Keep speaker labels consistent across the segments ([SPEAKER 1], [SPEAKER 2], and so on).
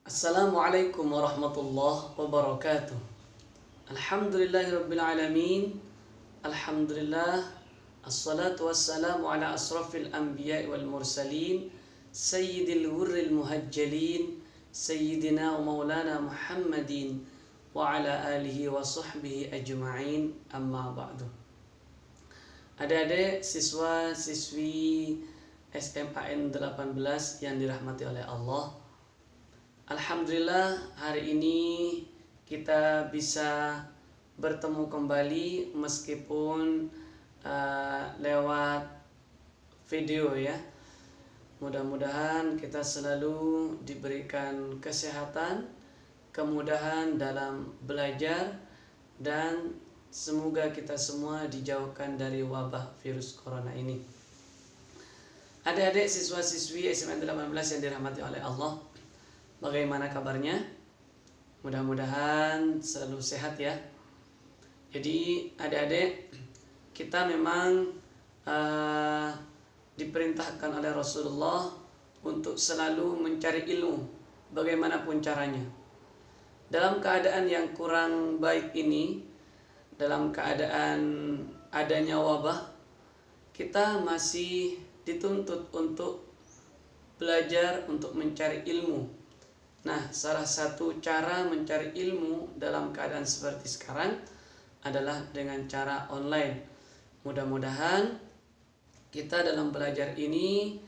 [SPEAKER 1] Assalamualaikum warahmatullahi wabarakatuh. Alhamdulillahirabbil alamin. Alhamdulillah. Assalatu wassalamu ala asrafil anbiya'i wal mursalin sayyidil hurril muhajjalin sayyidina wa maulana Muhammadin wa ala alihi wa sahbihi ajma'in, amma ba'du. Adik-adik siswa-siswi SMAN 18 yang dirahmati oleh Allah, alhamdulillah hari ini kita bisa bertemu kembali meskipun lewat video ya. Mudah-mudahan kita selalu diberikan kesehatan, kemudahan dalam belajar, dan semoga kita semua dijauhkan dari wabah virus corona ini. Adik-adik siswa-siswi SMAN 18 yang dirahmati oleh Allah, bagaimana kabarnya? Mudah-mudahan selalu sehat ya. Jadi adik-adik, kita memang diperintahkan oleh Rasulullah untuk selalu mencari ilmu bagaimanapun caranya. Dalam keadaan yang kurang baik ini, dalam keadaan adanya wabah, kita masih dituntut untuk belajar, untuk mencari ilmu. Nah, salah satu cara mencari ilmu dalam keadaan seperti sekarang adalah dengan cara online. Mudah-mudahan kita dalam belajar ini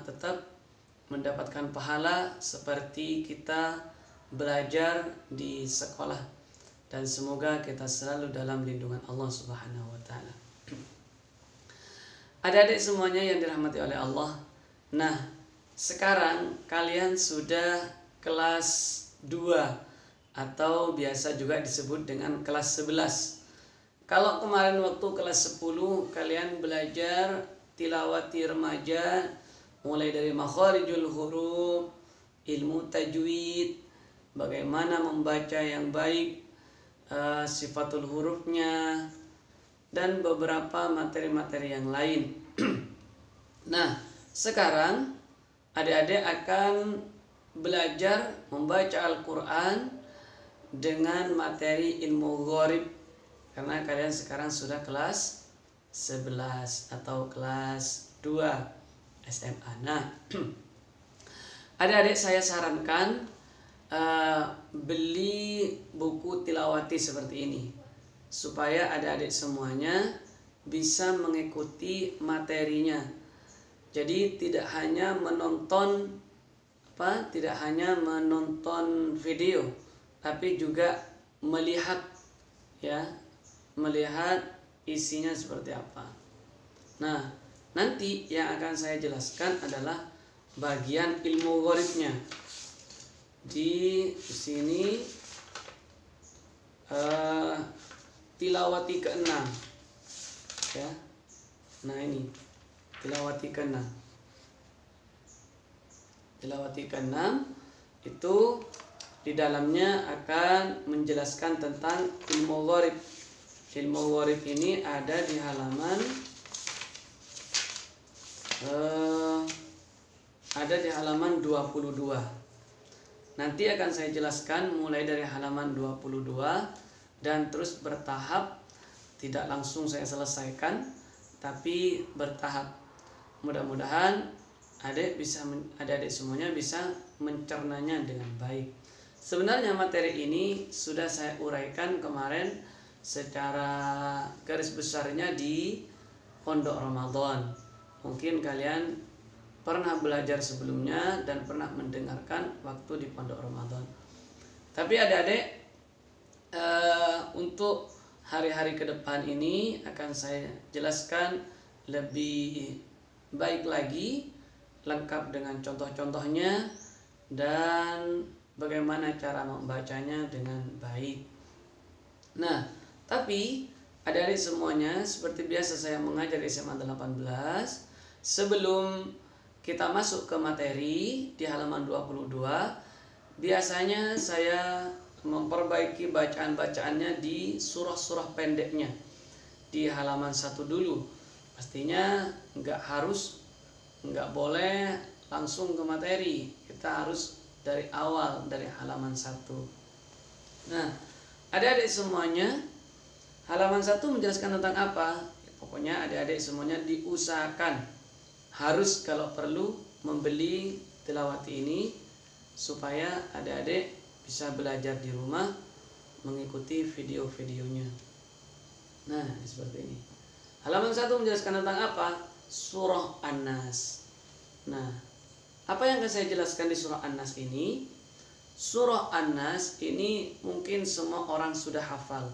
[SPEAKER 1] tetap mendapatkan pahala seperti kita belajar di sekolah, dan semoga kita selalu dalam lindungan Allah Subhanahu wa taala. Adik-adik semuanya yang dirahmati oleh Allah. Nah, sekarang kalian sudah kelas 2 atau biasa juga disebut dengan kelas 11. Kalau kemarin waktu kelas 10 kalian belajar tilawati remaja mulai dari makharijul huruf, ilmu tajwid, bagaimana membaca yang baik, sifatul hurufnya, dan beberapa materi-materi yang lain. Nah, sekarang adik-adik akan belajar membaca Al-Quran dengan materi ilmu gharib, karena kalian sekarang sudah kelas 11 atau kelas 2 SMA. Nah, adik-adik saya sarankan beli buku tilawati seperti ini supaya adik-adik semuanya bisa mengikuti materinya. Jadi tidak hanya menonton video, tapi juga melihat ya, melihat isinya seperti apa. Nah, nanti yang akan saya jelaskan adalah bagian ilmu gharibnya. Di sini tilawati ke-6 ya. Nah, ini tilawati ke-6. Tilawati ke-6 itu di dalamnya akan menjelaskan tentang ilmu gharib. Ilmu gharib ini ada di halaman 22. Nanti akan saya jelaskan mulai dari halaman 22 dan terus bertahap, tidak langsung saya selesaikan, tapi bertahap. Mudah-mudahan adik-adik semuanya bisa mencernanya dengan baik. Sebenarnya materi ini sudah saya uraikan kemarin secara garis besarnya di Pondok Ramadan. Mungkin kalian pernah belajar sebelumnya dan pernah mendengarkan waktu di Pondok Ramadan. Tapi adik-adik, untuk hari-hari ke depan ini akan saya jelaskan lebih baik lagi, lengkap dengan contoh-contohnya dan bagaimana cara membacanya dengan baik. Nah, tapi adik-adik semuanya, seperti biasa saya mengajar di SMA 18, sebelum kita masuk ke materi di halaman 22, biasanya saya memperbaiki bacaan-bacaannya di surah-surah pendeknya di halaman 1 dulu. Pastinya nggak boleh langsung ke materi, kita harus dari awal, dari halaman 1. Nah, adik-adik semuanya, halaman 1 menjelaskan tentang apa? Pokoknya adik-adik semuanya diusahakan harus kalau perlu membeli tilawati ini supaya adik-adik bisa belajar di rumah mengikuti video-videonya. Nah, seperti ini. Halaman 1 menjelaskan tentang apa? Surah An-Nas. Nah, apa yang akan saya jelaskan di surah An-Nas ini? Surah An-Nas ini mungkin semua orang sudah hafal,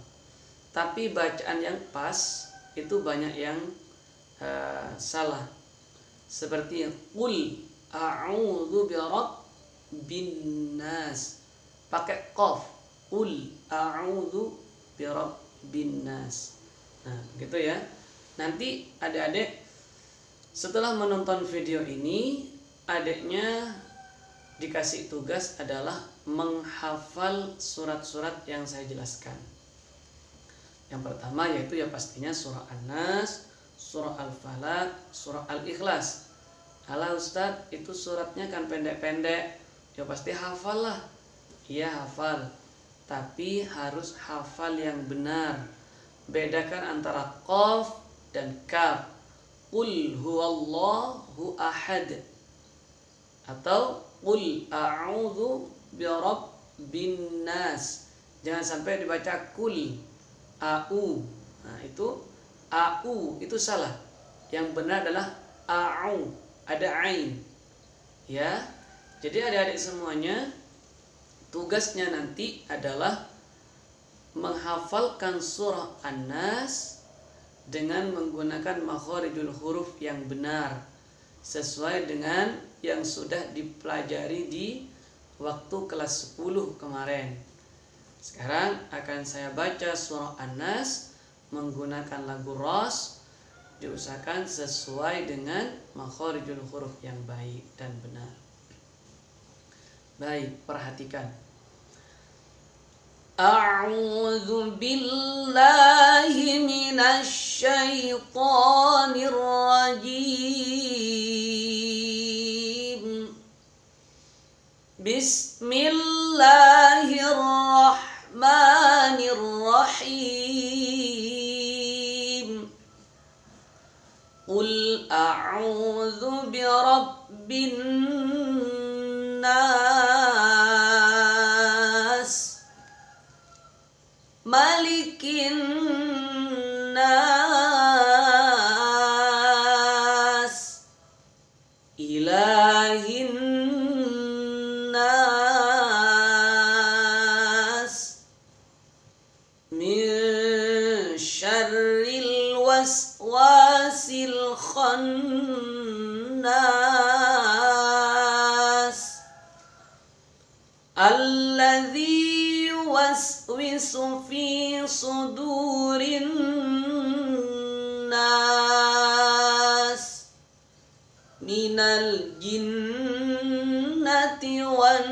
[SPEAKER 1] tapi bacaan yang pas itu banyak yang salah. Seperti qul a'udzu birabbin nas, pakai qaf. Qul a'udzu birabbin nas. Nah, gitu ya. Nanti adik-adik setelah menonton video ini, adiknya dikasih tugas adalah menghafal surat-surat yang saya jelaskan. Yang pertama yaitu ya pastinya surah An-Nas, surah Al-Falaq, surah Al-Ikhlas. Alah Ustadz, itu suratnya kan pendek-pendek, ya pasti hafal lah. Iya hafal, tapi harus hafal yang benar. Bedakan antara qaf dan kaf. Qul huwallahu ahad atau qul a'udzu birabbin nas. Jangan sampai dibaca kul au. Nah, itu au itu salah. Yang benar adalah au, ada ain. Ya. Jadi adik-adik semuanya tugasnya nanti adalah menghafalkan surah An-Nas dengan menggunakan makharijul huruf yang benar sesuai dengan yang sudah dipelajari di waktu kelas 10 kemarin. Sekarang akan saya baca surah An-Nas menggunakan lagu Ras, diusahakan sesuai dengan makharijul huruf yang baik dan benar. Baik, perhatikan. A'udzu billahi minasy syaithanir rajim. Bismillahirrahmanirrahim. Qul a'udzu birabbin nas, malikin nas, ilahin nas, min syarril waswasil khannas, alladzi yuwaswisu fi sudurin nas, minal jinnati wan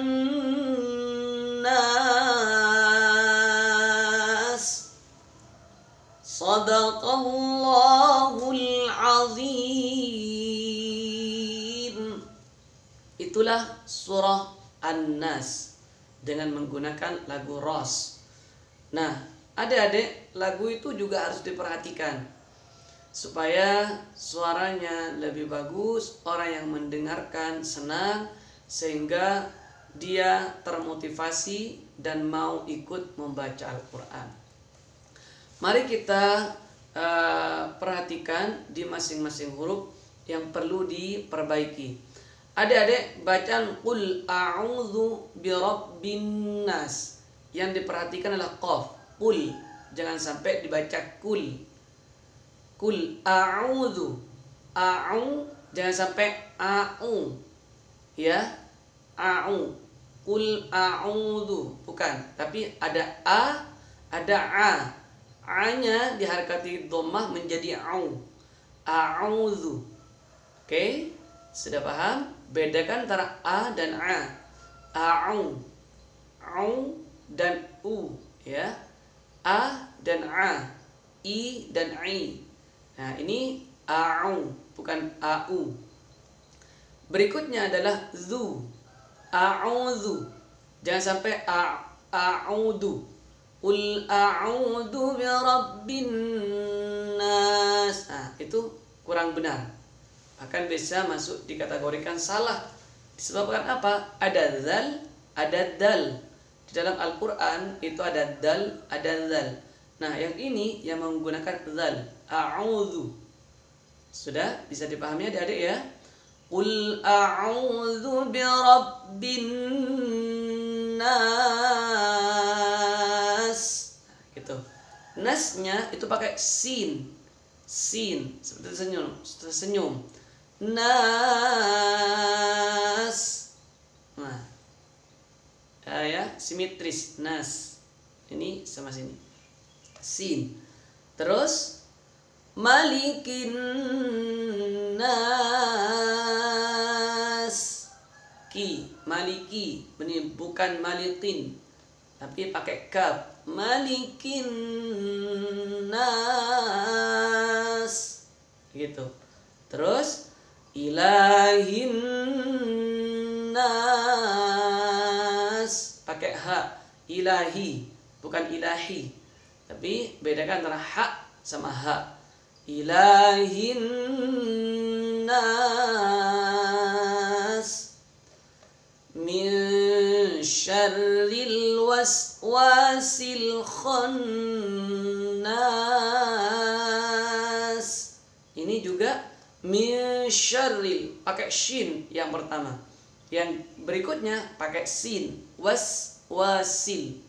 [SPEAKER 1] nas. Shadaqallahul azim. Itulah surah An-Nas dengan menggunakan lagu Ras. Nah, adik-adik, lagu itu juga harus diperhatikan supaya suaranya lebih bagus, orang yang mendengarkan senang sehingga dia termotivasi dan mau ikut membaca Al-Quran. Mari kita perhatikan di masing-masing huruf yang perlu diperbaiki. Adik-adik bacaan qul a'udzu birabbin nas. Yang diperhatikan adalah qaf. Qul, jangan sampai dibaca kul. Qul a'udzu. A'u jangan sampai a'u. Ya. A'u. Qul a'udzu, bukan, tapi ada a, ada a. A-nya diharakati dhammah menjadi au. A'udzu. Oke? Sudah paham? Bedakan antara a dan a. A'u, au dan u, ya. A dan a, i dan i. Nah, ini a'u, bukan au. Berikutnya adalah zu. a'udzu. Jangan sampai a'udzu. Qul a'udzu birabbin nas. Nah, itu kurang benar. Akan bisa masuk dikategorikan salah. Disebabkan apa? Ada zal, ada dal. Di dalam Al-Qur'an itu ada dal, ada zal. Nah, yang ini yang menggunakan zal, a'udzu. Sudah bisa dipahami adik-adik ya? Qul a'udzu birabbin nas. Gitu. Nasnya itu pakai sin. Sin seperti senyum. Nas. Nah. Ya, simetris nas. Ini sama sini. Sin. Terus malikin nas. Ki, maliki. Ini bukan malikin, tapi pakai kaf. Malikin nas. Gitu. Terus ilahin nas. Pakai ha. Ilahi, bukan ilahi. Tapi bedakan antara ha sama ha. Ilahin nas min syarril waswasil khannas. Ini juga min syarril, pakai shin yang pertama. Yang berikutnya pakai sin, waswasil.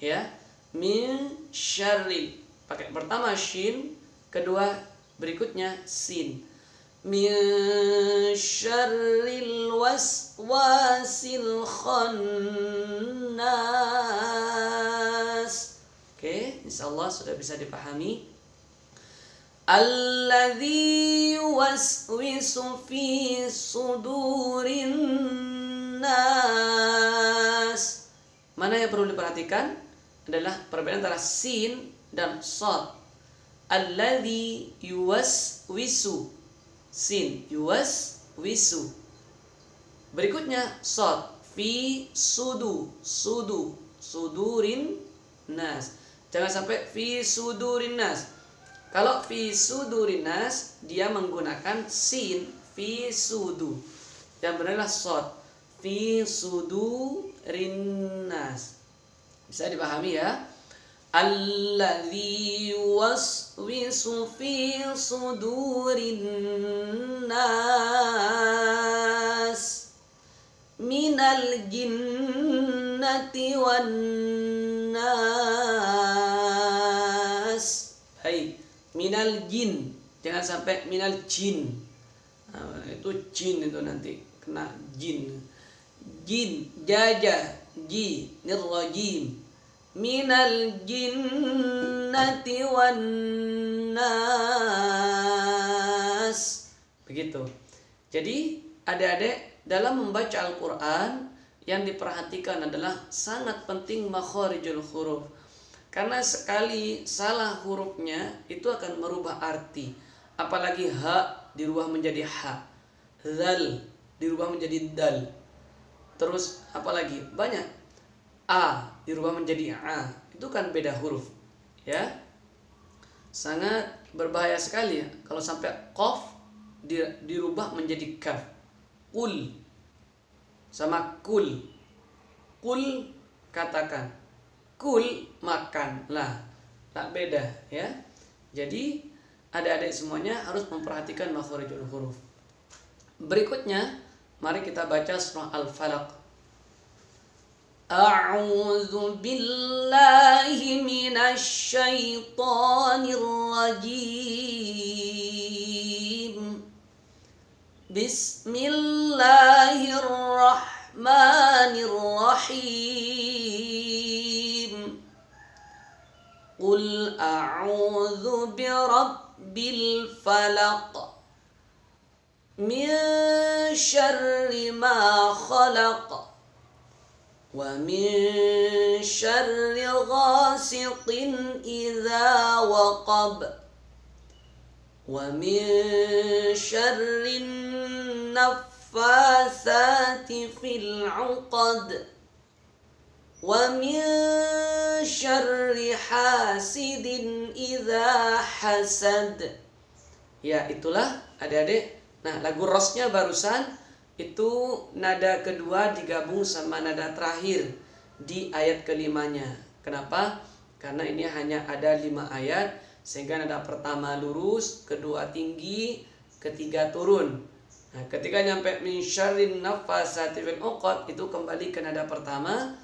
[SPEAKER 1] Ya, min syarril. Pakai pertama shin, kedua berikutnya sin. Min syarril waswasil khannas. Oke, insyaallah sudah bisa dipahami. Alladzi yuwaswisu fi sudurin nas. Mana yang perlu diperhatikan adalah perbedaan antara sin dan shad. Alladzi yuwaswisu, sin, yuwaswisu. Berikutnya shad, fi sudurin nas. Jangan sampai fi sudurin nas. Kalau fi sudurin nas dia menggunakan sin, fi sudu. Yang benarlah shad, fi sudurin nas. Bisa dipahami ya? Alladzi yuwaswisu fi sudurin nas minal jinnati wan nas. Baik, minal jin, jangan sampai minal jin. Nah, itu jin itu nanti kena jin. Jin, jajah, ji, nirrajim. Minal jinnati wan nas. Begitu. Jadi adik-adik dalam membaca Al-Quran yang diperhatikan adalah sangat penting makharijul huruf. Karena sekali salah hurufnya itu akan merubah arti. Apalagi ha dirubah menjadi ha, zal dirubah menjadi dal. Terus apalagi banyak, a dirubah menjadi a, itu kan beda huruf ya. Sangat berbahaya sekali ya kalau sampai qaf dirubah menjadi kaf. Qul sama kul. Kul katakan, kul makan. Lah, tak beda ya. Jadi adik-adik semuanya harus memperhatikan makharijul huruf. Berikutnya mari kita baca surah Al-Falaq. A'udzu billahi minasy syaithanir rajim. Bismillahirrahmanirrahim. Qul a'udzu birabbil falaq min syarri ma khalaq wa min syarri ghasiqin idza waqab wa min syarri naffasati fil 'uqad wa min syarri hasidin idza hasad. Ya, itulah adik-adik. Nah, lagu Rosnya barusan itu nada kedua digabung sama nada terakhir di ayat kelimanya. Kenapa? Karena ini hanya ada 5 ayat, sehingga nada pertama lurus, kedua tinggi, ketiga turun. Nah, ketika nyampe min syarrin naffasati fil 'uqad itu kembali ke nada pertama,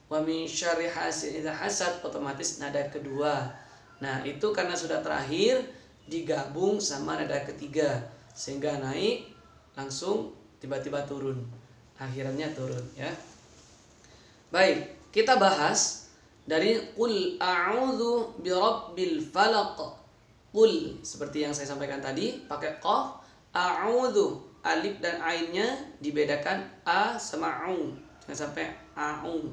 [SPEAKER 1] wa min syarri hasidin idza hasad otomatis nada kedua. Nah, itu karena sudah terakhir digabung sama nada ketiga sehingga naik langsung tiba-tiba turun. Akhirannya turun ya. Baik, kita bahas dari qul a'udzu birabbil falaq. Qul seperti yang saya sampaikan tadi pakai qaf, a'udzu alif dan ainnya dibedakan a sama u. Jangan sampai a'u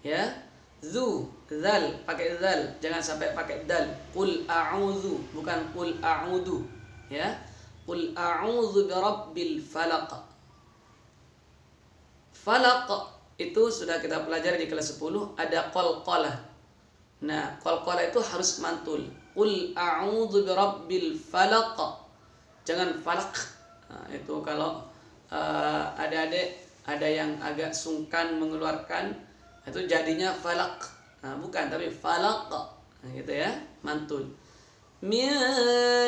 [SPEAKER 1] ya. Zu zal pakai zal, jangan sampai pakai dal. Qul a'udzu bukan qul a'udzu ya. Qul a'udzu birabbil falaq. Falaq itu sudah kita pelajari di kelas 10, ada qalqalah. Nah, qalqalah itu harus mantul. Qul a'udzu birabbil falaq. Jangan falaq. Nah, itu kalau adik-adik ada yang agak sungkan mengeluarkan, itu jadinya falaq. Nah, bukan, tapi falaq. Nah, gitu ya, mantul. Min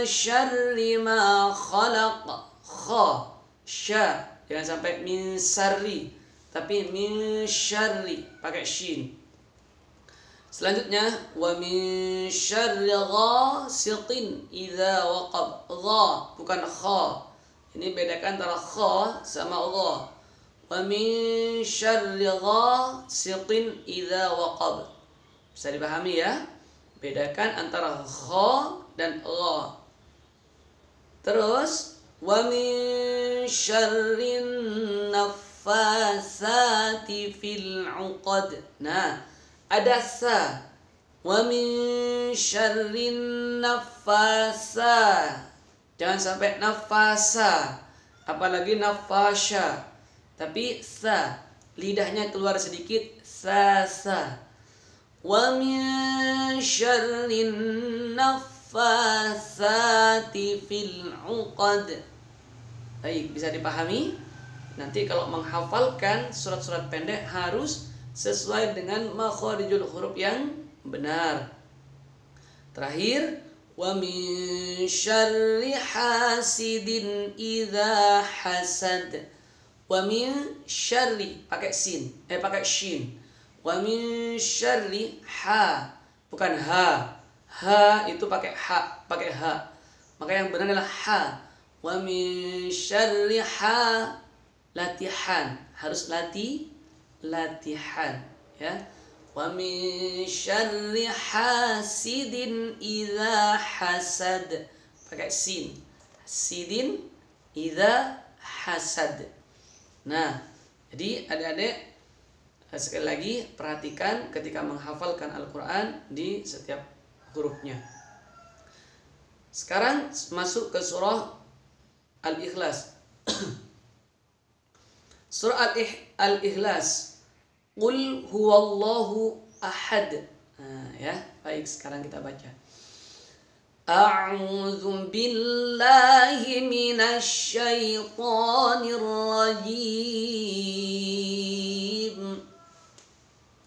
[SPEAKER 1] syarri ma khalaq. Kha, sya. Jangan sampai min syarri, tapi min syarri pakai shin. Selanjutnya wa min syarri ghasiqin idza waqab. Gha bukan kha. Ini bedakan antara kha sama gha. Wa min syarri ghasiqin idza waqab. Bisa dipahami ya? Bedakan antara kha dan gha. Terus wa min syarrin naffasati fil 'uqad. Nah, ada sa. Wa min syarrin naffasa. Jangan sampai nafasa, apalagi nafasha. Tapi sa, lidahnya keluar sedikit, sa. Wa min syarrin naffasati fil 'uqad. Baik, bisa dipahami? Nanti kalau menghafalkan surat-surat pendek harus sesuai dengan makharijul huruf yang benar. Terakhir, wa min syarri hasidin idza hasad. Wa min syarri pakai sin, pakai shin. Wa min syarri ha, bukan ha. Ha itu pakai ha, pakai ha. Maka yang benar adalah ha. Wa min syarri ha, latihan, harus latihan ya. Wa min syarri hasidin idza hasad, pakai sin. Sidin idza hasad. Nah, jadi adik-adik sekali lagi perhatikan ketika menghafalkan Al-Quran di setiap hurufnya. Sekarang masuk ke surah Al-Ikhlas. Surah Al-Ikhlas. Qul huwallahu ahad. Nah, ya, baik, sekarang kita baca. A'udzu billahi minasy syaithanir rajim.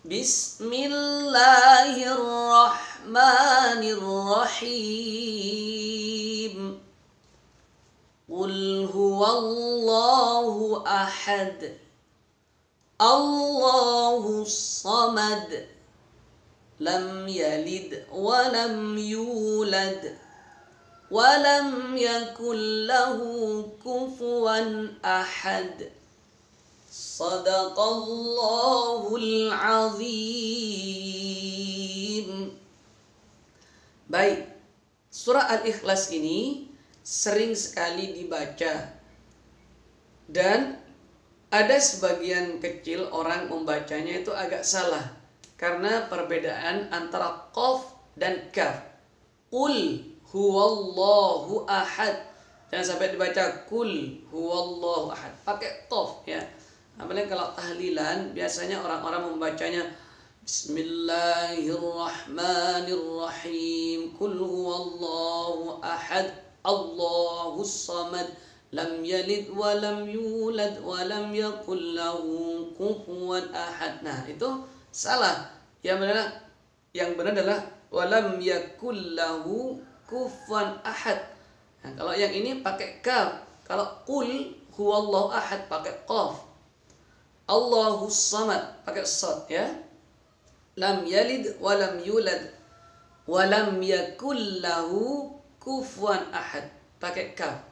[SPEAKER 1] Bismillahirrahmanirrahim. Qul huwallahu ahad. Allahus samad. Lam yalid wa lam yulad. Wa lam yakul lahu kufuwan ahad. Sadaqallahul azim. Baik, surah Al-Ikhlas ini sering sekali dibaca. Dan ada sebagian kecil orang membacanya itu agak salah karena perbedaan antara qaf dan kaf. Qul huwallahu ahad. Jangan sampai dibaca kul huwallahu ahad pakai qaf ya. Apalagi kalau tahlilan biasanya orang-orang membacanya Bismillahirrahmanirrahim. Kul huwallahu ahad Allahus samad lam yalid wa lam yulad wa lam yakul lahu kufuwan ahad. Nah, itu salah. Yang benar adalah wa lam yakul lahu kufuwan ahad. Nah, kalau yang ini pakai kaf. Kalau qul huwallahu ahad pakai qaf. Allahus samad pakai sad ya. Lam yalid wa lam yulad wa lam yakul lahu kufuwan ahad pakai kaf.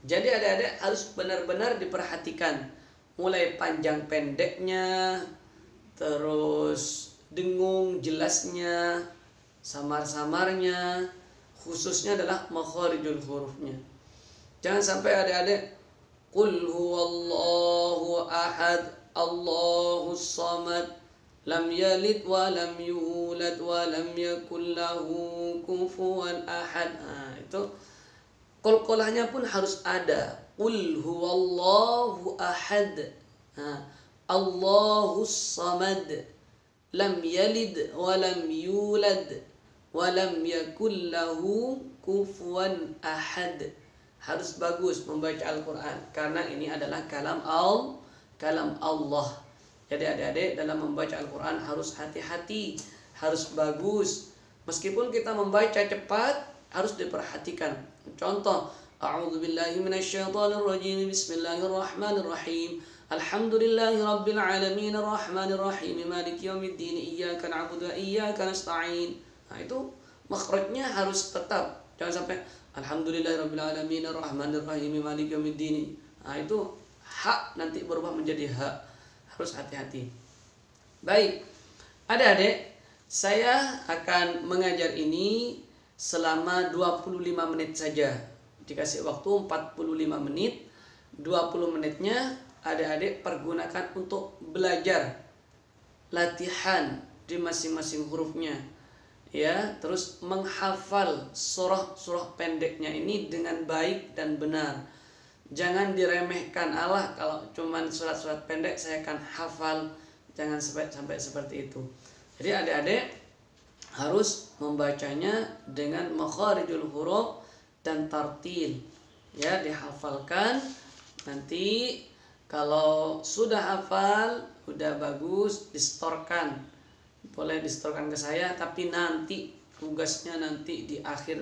[SPEAKER 1] Jadi adik-adik harus benar-benar diperhatikan mulai panjang pendeknya, terus dengung jelasnya, samar-samarnya, khususnya adalah makharijul hurufnya. Jangan sampai adik-adik qul huwallahu ahad Allahus samad lam yalid wa lam yulad wa lam yakul lahu kufuwan ahad. Nah, itu qalqalahnya pun harus ada. Qul huwallahu ahad. Nah, Allahus samad lam yalid wa lam yulad wa lam yakul lahu kufuwan ahad. Harus bagus membaca Al-Qur'an karena ini adalah kalam Allah. Jadi adik-adik dalam membaca Al-Quran harus hati-hati, harus bagus. Meskipun kita membaca cepat, harus diperhatikan. Contoh, A'udzubillahi minasyaitonirrajim. Bismillahirrahmanirrahim. Alhamdulillahirabbil alamin arrahmanirrahim maliki yaumiddin iyyaka na'budu wa iyyaka nasta'in. Nah, itu makhrajnya harus tetap. Jangan sampai Alhamdulillahirabbil alamin arrahmanirrahim maliki yaumiddin. Nah, itu hak nanti berubah menjadi hak. Harus hati-hati. Baik, adik-adik, saya akan mengajar ini selama 25 menit saja. Dikasih waktu 45 menit, 20 menitnya adik-adik pergunakan untuk belajar latihan di masing-masing hurufnya. Ya, terus menghafal surah-surah pendeknya ini dengan baik dan benar. Jangan diremehkan, Allah kalau cuman surat-surat pendek saya akan hafal. Jangan sampai seperti itu. Jadi adik-adik harus membacanya dengan makharijul huruf dan tartil. Ya, dihafalkan. Nanti kalau sudah hafal, udah bagus, distorkan. Boleh distorkan ke saya, tapi nanti tugasnya nanti di akhir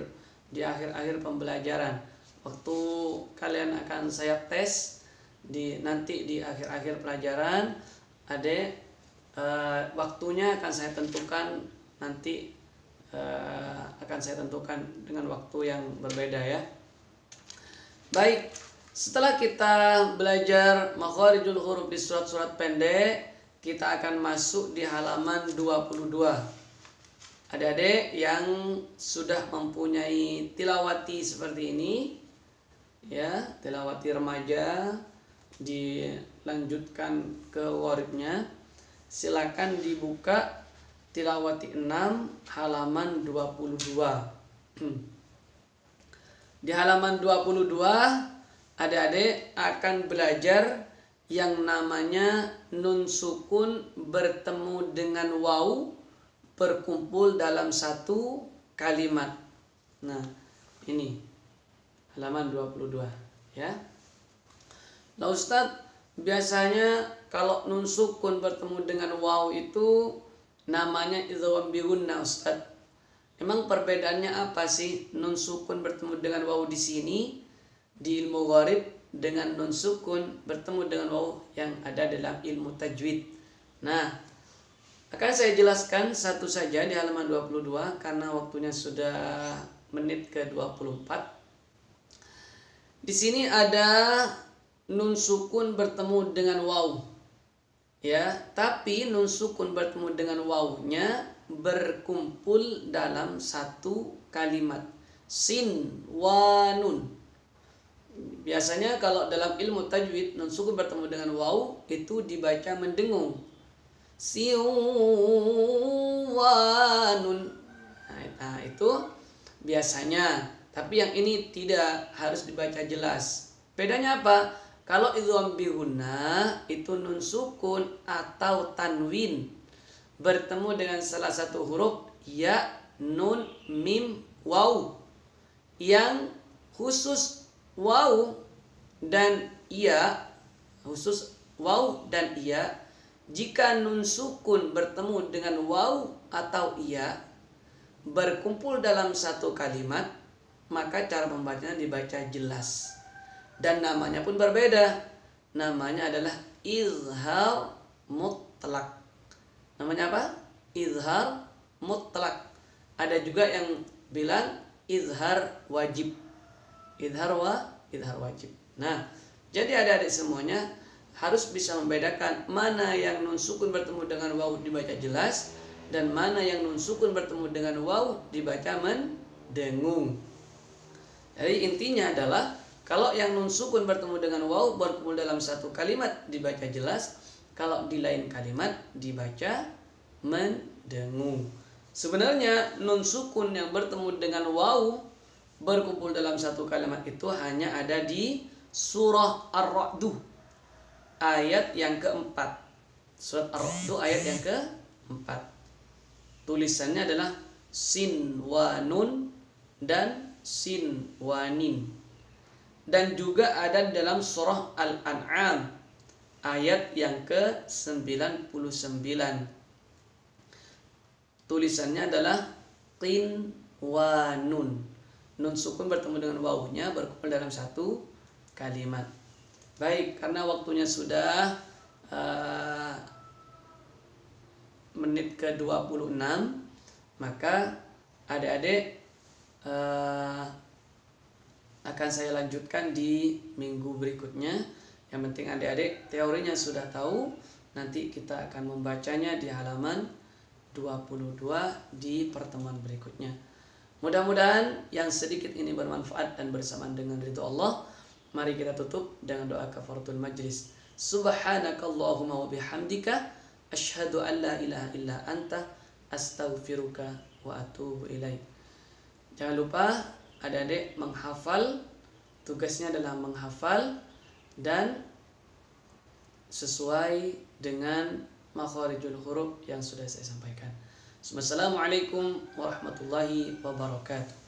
[SPEAKER 1] pembelajaran. Waktu kalian akan saya tes nanti di akhir pelajaran, waktunya akan saya tentukan nanti, akan saya tentukan dengan waktu yang berbeda ya. Baik, setelah kita belajar makharijul huruf di surat-surat pendek, kita akan masuk di halaman 22. Adik-adik yang sudah mempunyai tilawati seperti ini, ya, tilawati remaja dilanjutkan ke waridnya, silakan dibuka tilawati 6 halaman 22. Di halaman 22 adik-adik akan belajar yang namanya nun sukun bertemu dengan waw berkumpul dalam satu kalimat. Nah, ini halaman 22 ya. Nah, Ustadz, biasanya kalau nun sukun bertemu dengan waw itu namanya idgham bi gunna, Ustadz. Emang perbedaannya apa sih nun sukun bertemu dengan waw di sini di ilmu gharib dengan nun sukun bertemu dengan waw yang ada dalam ilmu tajwid? Nah, akan saya jelaskan satu saja di halaman 22 karena waktunya sudah menit ke-24. Di sini ada nun sukun bertemu dengan waw. Ya, tapi nun sukun bertemu dengan wawnya berkumpul dalam satu kalimat. Sin wa nun. Biasanya kalau dalam ilmu tajwid nun sukun bertemu dengan waw itu dibaca mendengung. Sin wa nun. Nah, itu biasanya. Tapi yang ini tidak, harus dibaca jelas. Bedanya apa? Kalau idgham bi gunnah itu nun sukun atau tanwin bertemu dengan salah satu huruf ya, nun, mim, waw, yang khusus waw dan iya, khusus waw dan iya. Jika nun sukun bertemu dengan waw atau iya berkumpul dalam satu kalimat, maka cara membacanya dibaca jelas. Dan namanya pun berbeda. Namanya adalah izhar mutlak. Namanya apa? Izhar mutlak. Ada juga yang bilang izhar wajib. Izhar wajib. Nah, jadi adik-adik semuanya harus bisa membedakan mana yang nun sukun bertemu dengan waw dibaca jelas dan mana yang nun sukun bertemu dengan waw dibaca mendengung. Jadi intinya adalah kalau yang nun sukun bertemu dengan waw berkumpul dalam satu kalimat dibaca jelas, kalau di lain kalimat dibaca mendengung. Sebenarnya nun sukun yang bertemu dengan waw berkumpul dalam satu kalimat itu hanya ada di surah Ar-Ra'd ayat yang keempat. Surat Ar-Ra'd ayat yang keempat. Tulisannya adalah sin wa nun dan sin wa nin. Dan juga ada dalam surah Al-An'am ayat yang ke-99. Tulisannya adalah qin wa nun. Nun sukun bertemu dengan wawunya berkumpul dalam satu kalimat. Baik, karena waktunya sudah menit ke-26, maka adik-adik akan saya lanjutkan di minggu berikutnya. Yang penting adik-adik teorinya sudah tahu. Nanti kita akan membacanya di halaman 22 di pertemuan berikutnya. Mudah-mudahan yang sedikit ini bermanfaat dan bersamaan dengan ridho Allah. Mari kita tutup dengan doa kafaratul majlis. Subhanakallahumma wa bihamdika asyhadu an la ilaha illa anta astaghfiruka wa atubu ilaik. Jangan lupa adik-adik menghafal, tugasnya adalah menghafal dan sesuai dengan makharijul huruf yang sudah saya sampaikan. Wassalamualaikum warahmatullahi wabarakatuh.